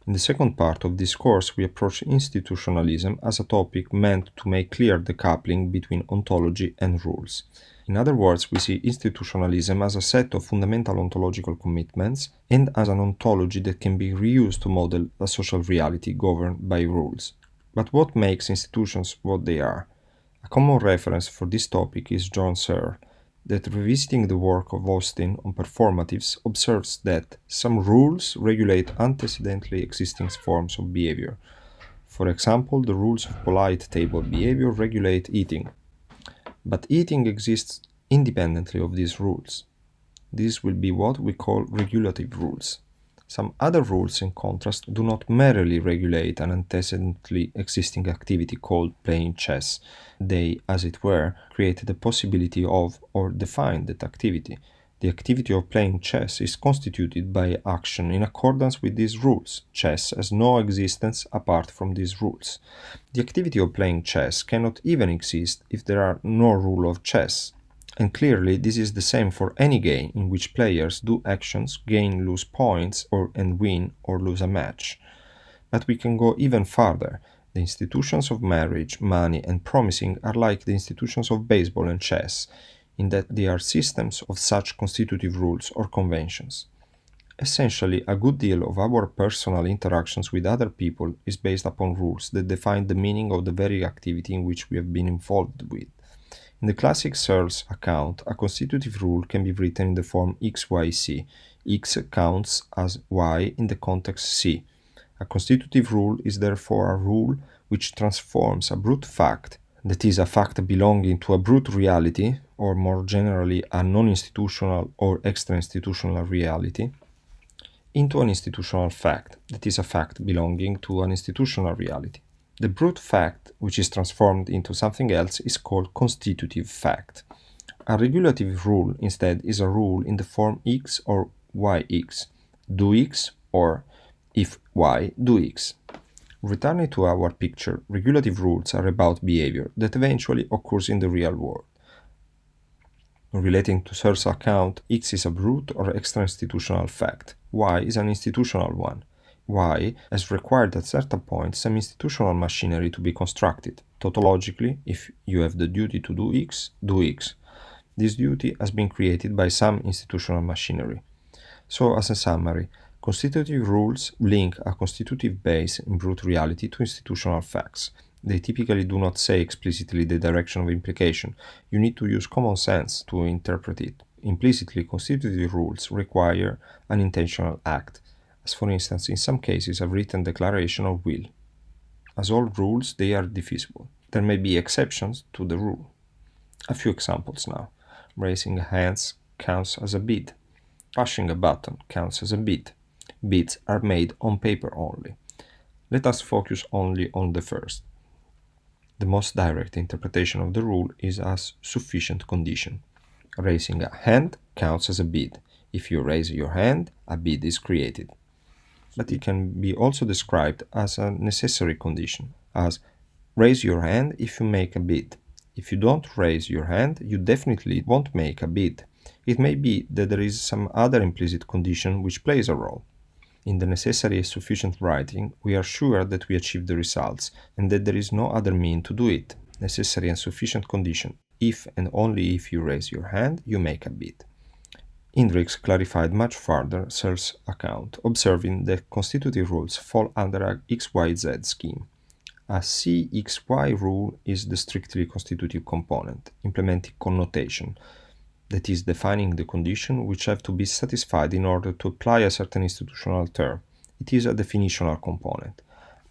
In the second part of this course, we approach institutionalism as a topic meant to make clear the coupling between ontology and rules. In other words, we see institutionalism as a set of fundamental ontological commitments and as an ontology that can be reused to model a social reality governed by rules. But what makes institutions what they are? A common reference for this topic is John Searle, that revisiting the work of Austin on performatives observes that some rules regulate antecedently existing forms of behavior. For example, the rules of polite table behavior regulate eating. But eating exists independently of these rules. These will be what we call regulative rules. Some other rules, in contrast, do not merely regulate an antecedently existing activity called playing chess. They, as it were, create the possibility of or define that activity. The activity of playing chess is constituted by action in accordance with these rules. Chess has no existence apart from these rules. The activity of playing chess cannot even exist if there are no rule of chess. And clearly, this is the same for any game in which players do actions, gain, lose points, and win or lose a match. But we can go even farther. The institutions of marriage, money, and promising are like the institutions of baseball and chess, in that they are systems of such constitutive rules or conventions. Essentially, a good deal of our personal interactions with other people is based upon rules that define the meaning of the very activity in which we have been involved with. In the classic Searle's account, a constitutive rule can be written in the form XYC. X counts as Y in the context C. A constitutive rule is therefore a rule which transforms a brute fact, that is, a fact belonging to a brute reality, or more generally a non-institutional or extra-institutional reality, into an institutional fact, that is, a fact belonging to an institutional reality. The brute fact, which is transformed into something else, is called constitutive fact. A regulative rule, instead, is a rule in the form X or YX, do X, or if Y, do X. Returning to our picture, regulative rules are about behavior that eventually occurs in the real world. Relating to Searle's account, X is a brute or extra-institutional fact. Y is an institutional one. Y has required at certain points some institutional machinery to be constructed. Tautologically, if you have the duty to do X, do X. This duty has been created by some institutional machinery. So, as a summary, constitutive rules link a constitutive base in brute reality to institutional facts. They typically do not say explicitly the direction of implication. You need to use common sense to interpret it. Implicitly, constitutive rules require an intentional act, as for instance in some cases a written declaration of will. As all rules, they are divisible. There may be exceptions to the rule. A few examples now. Raising hands counts as a bid. Pushing a button counts as a bid. Bids are made on paper only. Let us focus only on the first. The most direct interpretation of the rule is as sufficient condition. Raising a hand counts as a bid. If you raise your hand, a bid is created. But it can be also described as a necessary condition, as raise your hand if you make a bid. If you don't raise your hand, you definitely won't make a bid. It may be that there is some other implicit condition which plays a role. In the necessary and sufficient writing, we are sure that we achieve the results, and that there is no other mean to do it. Necessary and sufficient condition. If and only if you raise your hand, you make a bid. Indrix clarified much further Searle's account, observing that constitutive rules fall under a XYZ scheme. A CXY rule is the strictly constitutive component, implementing connotation, that is, defining the conditions which have to be satisfied in order to apply a certain institutional term. It is a definitional component.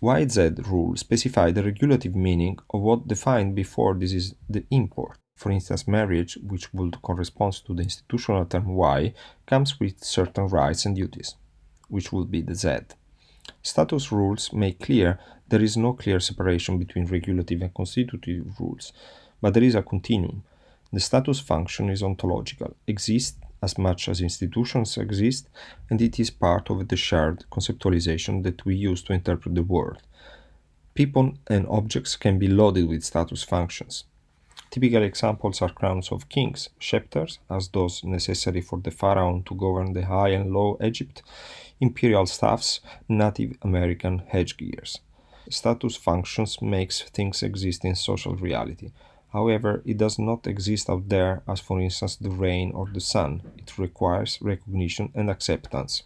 YZ rule specifies the regulative meaning of what defined before this is the import. For instance, marriage, which would correspond to the institutional term Y, comes with certain rights and duties, which would be the Z. Status rules make clear there is no clear separation between regulative and constitutive rules, but there is a continuum. The status function is ontological, exists as much as institutions exist, and it is part of the shared conceptualization that we use to interpret the world. People and objects can be loaded with status functions. Typical examples are crowns of kings, scepters, as those necessary for the pharaoh to govern the high and low Egypt, imperial staffs, Native American headgears. Status functions makes things exist in social reality. However, it does not exist out there as, for instance, the rain or the sun. It requires recognition and acceptance.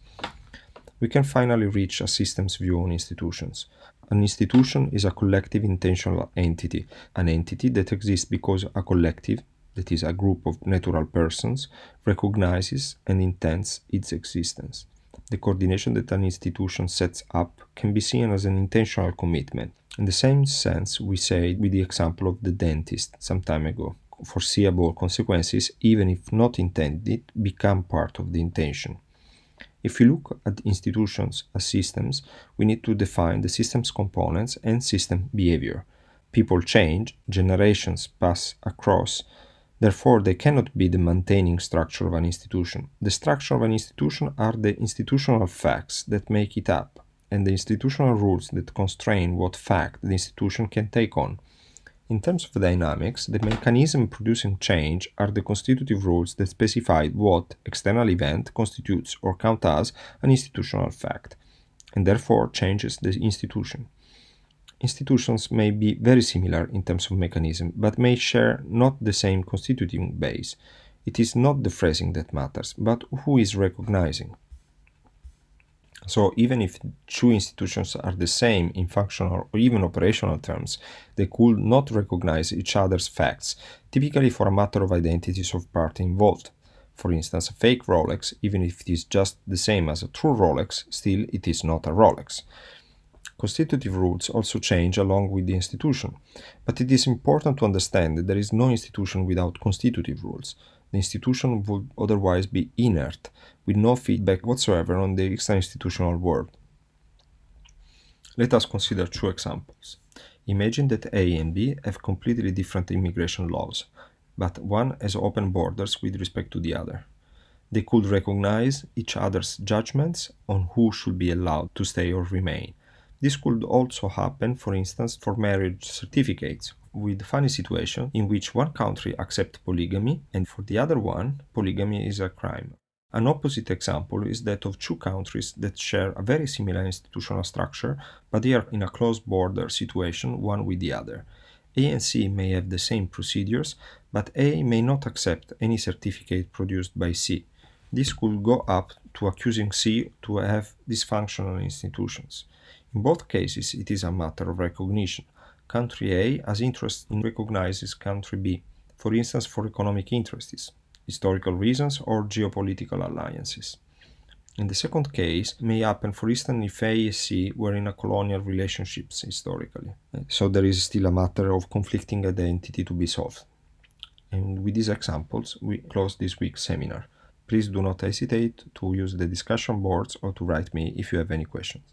We can finally reach a systems view on institutions. An institution is a collective intentional entity, an entity that exists because a collective, that is, a group of natural persons, recognizes and intends its existence. The coordination that an institution sets up can be seen as an intentional commitment. In the same sense, we say with the example of the dentist some time ago. Foreseeable consequences, even if not intended, become part of the intention. If we look at institutions as systems, we need to define the system's components and system behavior. People change, generations pass across, therefore they cannot be the maintaining structure of an institution. The structure of an institution are the institutional facts that make it up, and the institutional rules that constrain what fact the institution can take on. In terms of dynamics, the mechanism producing change are the constitutive rules that specify what external event constitutes or counts as an institutional fact, and therefore changes the institution. Institutions may be very similar in terms of mechanism, but may share not the same constituting base. It is not the phrasing that matters, but who is recognizing. So even if two institutions are the same in functional or even operational terms, they could not recognize each other's facts, typically for a matter of identities of party involved. For instance, a fake Rolex, even if it is just the same as a true Rolex, still it is not a Rolex. Constitutive rules also change along with the institution, but it is important to understand that there is no institution without constitutive rules. The institution would otherwise be inert, with no feedback whatsoever on the extra-institutional world. Let us consider two examples. Imagine that A and B have completely different immigration laws, but one has open borders with respect to the other. They could recognize each other's judgments on who should be allowed to stay or remain. This could also happen, for instance, for marriage certificates, with the funny situation in which one country accepts polygamy and for the other one, polygamy is a crime. An opposite example is that of two countries that share a very similar institutional structure, but they are in a close border situation one with the other. A and C may have the same procedures, but A may not accept any certificate produced by C. This could go up to accusing C to have dysfunctional institutions. In both cases, it is a matter of recognition. Country A has interest in recognizing country B, for instance for economic interests, historical reasons, or geopolitical alliances. In the second case, may happen for instance if A and C were in a colonial relationships historically. So there is still a matter of conflicting identity to be solved. And with these examples, we close this week's seminar. Please do not hesitate to use the discussion boards or to write me if you have any questions.